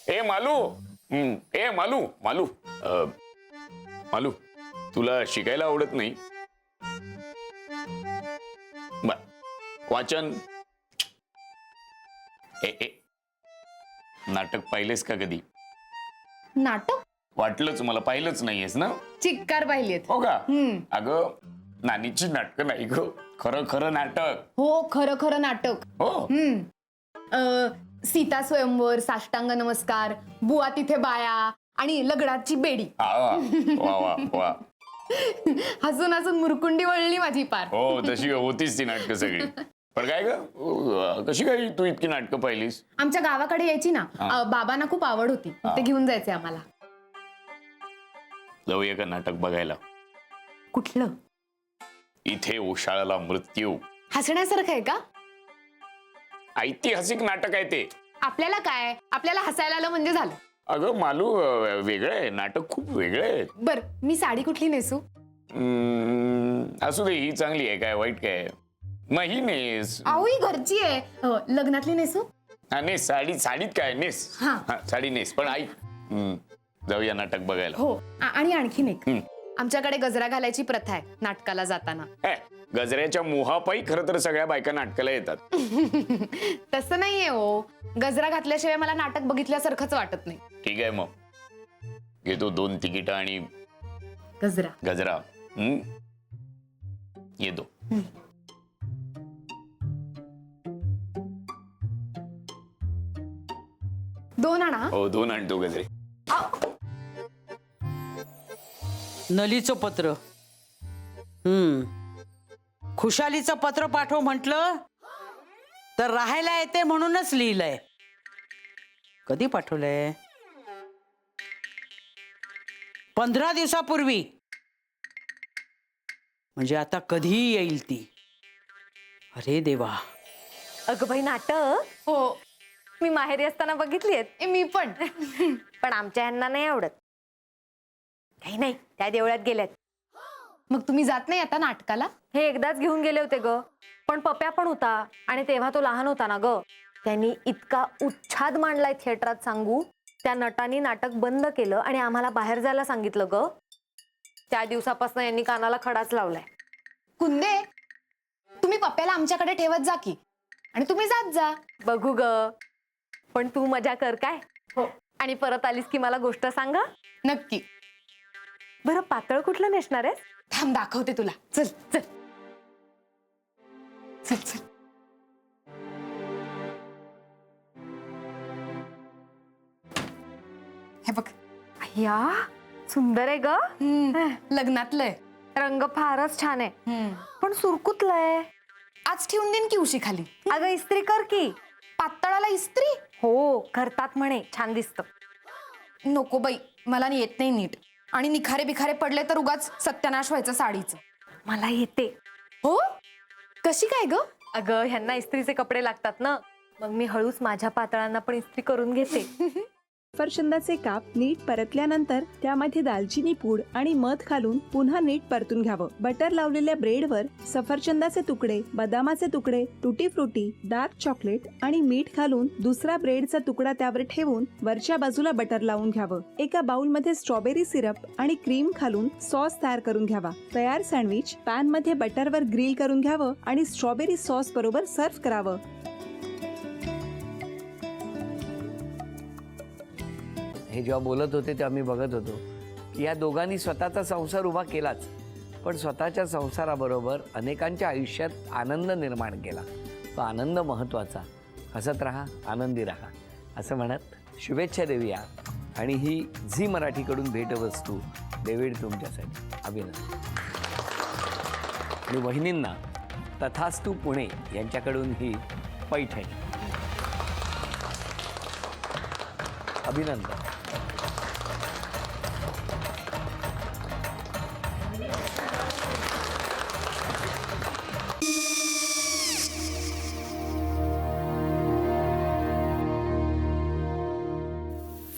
ए मालू, ए मालू मालू मालू, तुला शिकायला आवडत नाही? वाचन नाटक पाहिलेस का कधी? नाटक? वाटलंच मला, पाहिलंच नाहीयेस ना? चिक्कार पाहिलेत. हो का? अगं नानीची नाटक नाही ग, खरं खरं नाटक. हो, खरं खरं नाटक. हो. सीता स्वयंवर, साष्टांग नमस्कार, बुवा तिथे बाया आणि लगडाची बेडी. वा वा वा. हसून हसून मुरकुंडी वळली माझी पार. हो, तशी होतीच ती नाटकं सगळी. पण काय ग, कशी काय तू इतकी नाटकं पाहिलीस? आमच्या गावाकडे यायची ना, बाबांना खूप आवड होती, ते घेऊन जायचे आम्हाला. जाऊया का नाटक बघायला? कुठलं? इथे उशाळला मृत्यू. हसण्यासारखं आहे का? ऐतिहासिक नाटक आहे ते. आपल्याला काय, आपल्याला हसायला आलं म्हणजे झालं. अगं मालू, वेगळं आहे नाटक, खूप वेगळं आहे. बर, मी साडी कुठली नेसू? असू दे, ही चांगली आहे, काय वाईट काय? मग ही नेस. अहो, ही घरची आहे. लग्नातली नेसू? हा नेस, साडीत काय नेस. साडी नेस, पण ऐक, जाऊया नाटक बघायला. हो, आणि आणखीन एक, आमच्याकडे गजरा घालायची प्रथा आहे नाटकाला जाताना. गजऱ्याच्या मोहापायी खरं तर सगळ्या बायका नाटकाला येतात. तसं नाहीये हो, गजरा घातल्याशिवाय मला नाटक बघितल्यासारखंच वाटत नाही. ठीक आहे, मग घेतो 2 तिकीट आणि गजरा. येतो. दोन आणा. हो, 2 आणतो गजरे. नलीचं पत्र. खुशालीचं पत्र पाठव म्हटलं तर राहायला येते म्हणूनच लिहिलंय. कधी पाठवलंय? 15 दिवसापूर्वी. म्हणजे आता कधी येईल ती? अरे देवा. अगं बाई, नाटक? हो, मी माहेरी असताना बघितली आहेत. मी पण. पण आमच्या यांना नाही आवडत. काही नाही, त्या देवळात गेल्यात. मग तुम्ही जात नाही आता नाटकाला? हे एकदाच घेऊन गेले होते ग, पण पप्या पण होता आणि तेव्हा तो लहान होता ना ग. त्यांनी इतका उच्छाद मांडलाय थिएटरात सांगू. त्या नटांनी नाटक बंद केलं आणि आम्हाला बाहेर जायला सांगितलं ग. त्या दिवसापासून यांनी कानाला खडाच लावलाय. कुंदे, तुम्ही पप्प्याला आमच्याकडे ठेवत जा की, आणि तुम्ही जात जा. बघू ग, पण तू मजा कर काय. हो, आणि परत आलीस की मला गोष्ट सांग. नक्की. बरं, पातळ कुठलं नेसणार आहेस? थांब, दाखवते तुला. चल चल चल चल. हे बघ. या, सुंदर आहे ग. लग्नातलंय. रंग फारच छान आहे, पण सुरकुतलंय. आज ठेवून देईन की उशी खाली. अगं, इस्त्री कर की. पातळाला इस्त्री? हो, करतात म्हणे, छान दिसत. नको बाई, मला येत नाही नीट, आणि निखारे बिखारे पडले तर उगाच सत्यानाश व्हायचं साडीचं. मला येते. हो, कशी काय ग? अगं, ह्यांना इस्त्रीचे कपडे लागतात ना, मग मी हळूच माझ्या पातळांना पण इस्त्री करून घेते. सफरचंदाचे काप नीट परतल्यानंतर त्यामध्ये दालचिनी पूड आणि मध घालून पुन्हा नीट परतून घ्यावं. बटर लावलेल्या ब्रेडवर सफरचंदाचे तुकडे, बदामाचे तुकडे, टुटी फ्रुटी, डार्क चॉकलेट आणि मीठ घालून दुसरा ब्रेडचा तुकडा त्यावर ठेवून वरच्या बाजूला बटर लावून घ्यावं. एका बाउलमध्ये स्ट्रॉबेरी सिरप आणि क्रीम घालून सॉस तयार करून घ्यावा. तयार सँडविच पॅन मध्ये बटरवर ग्रिल करून घ्यावं आणि स्ट्रॉबेरी सॉस बरोबर सर्व्ह करावं. हे जेव्हा बोलत होते तेव्हा मी बघत होतो की या दोघांनी स्वतःचा संसार उभा केलाच, पण स्वतःच्या संसाराबरोबर अनेकांच्या आयुष्यात आनंद निर्माण केला. तो आनंद महत्त्वाचा. हसत राहा, आनंदी राहा असं म्हणत शुभेच्छा देऊया. आणि ही झी मराठीकडून भेटवस्तू डेव्हिड तुमच्यासाठी. अभिनंदन. आणि वहिनींना तथास्तू पुणे यांच्याकडून ही पैठणी. अभिनंदन.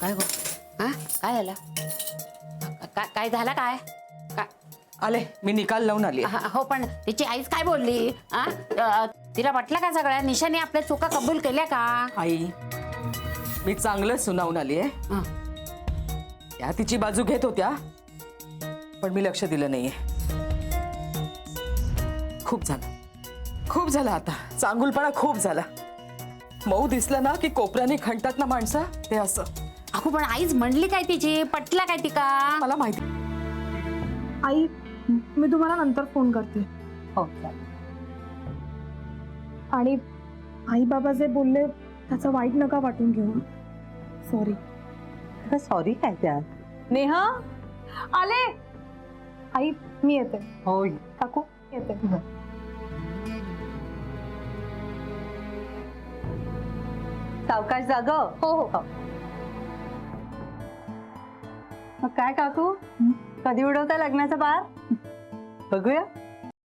काय गो? काय झालं? काय झालं? काय आले, मी निकाल लावून आली. हो, पण तिची आईच काय बोलली? तिला म्हटलं का सगळ्या निशाने आपल्या चुका कबूल केल्या का? आई, मी चांगलं सुनावून आली आहे. हं. त्या तिची बाजू घेत होत्या पण मी लक्ष दिलं नाहीये. खूप झालं आता. चांगुलपणा खूप झाला. मऊ दिसलं ना की कोपऱ्याने खणतात ना माणसं, ते असं. अगो पण आईच म्हणली काय तिची, पटला काय तिका? मला माहिती. आई मी तुम्हाला नंतर फोन करते. हो आणि आई बाबा जे बोलले त्याचं वाईट नका वाटून घेऊ. सॉरी. सॉरी काय त्या? नेहा आले. आई मी येते. होय. काकू येते. सावकाश जाग. हो हो. मग काय काकू, कधी उडवता लग्नाचा बार? बघूया.